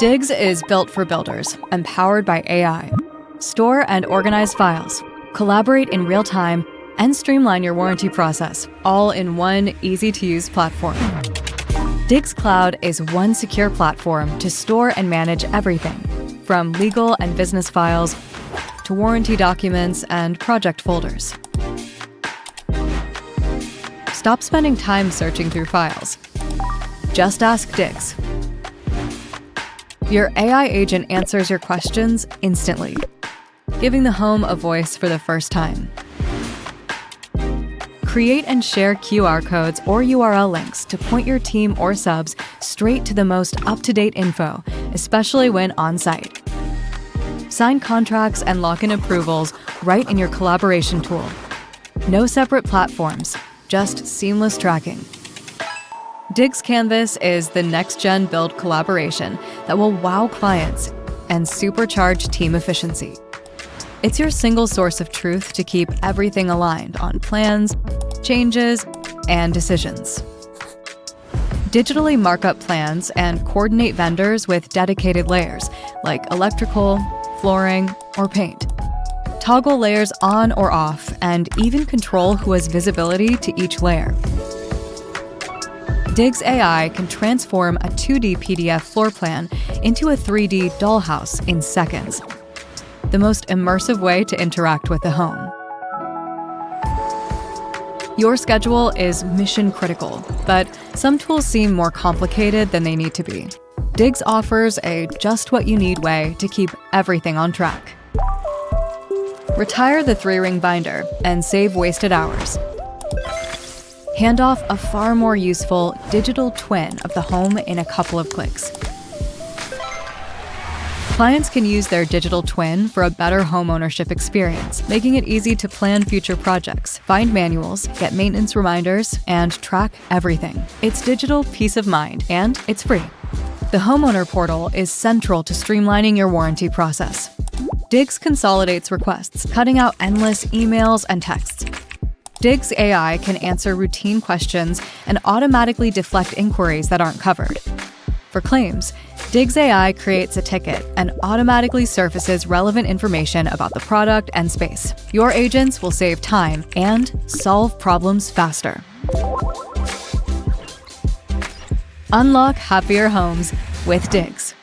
Diggs is built for builders and powered by AI. Store and organize files, collaborate in real time, and streamline your warranty process, all in one easy-to-use platform. Diggs Cloud is one secure platform to store and manage everything, from legal and business files to warranty documents and project folders. Stop spending time searching through files. Just ask Diggs. Your AI agent answers your questions instantly, giving the home a voice for the first time. Create and share QR codes or URL links to point your team or subs straight to the most up-to-date info, especially when on-site. Sign contracts and lock in approvals right in your collaboration tool. No separate platforms, just seamless tracking. Diggs Canvas is the next-gen build collaboration that will wow clients and supercharge team efficiency. It's your single source of truth to keep everything aligned on plans, changes, and decisions. Digitally mark up plans and coordinate vendors with dedicated layers like electrical, flooring, or paint. Toggle layers on or off and even control who has visibility to each layer. Diggs AI can transform a 2D PDF floor plan into a 3D dollhouse in seconds, the most immersive way to interact with the home. Your schedule is mission critical, but some tools seem more complicated than they need to be. Diggs offers a just-what-you-need way to keep everything on track. Retire the 3-ring binder and save wasted hours. Hand off a far more useful digital twin of the home in a couple of clicks. Clients can use their digital twin for a better homeownership experience, making it easy to plan future projects, find manuals, get maintenance reminders, and track everything. It's digital peace of mind, and it's free. The Homeowner portal is central to streamlining your warranty process. Diggs consolidates requests, cutting out endless emails and texts. Diggs AI can answer routine questions and automatically deflect inquiries that aren't covered. For claims, Diggs AI creates a ticket and automatically surfaces relevant information about the product and space. Your agents will save time and solve problems faster. Unlock happier homes with Diggs.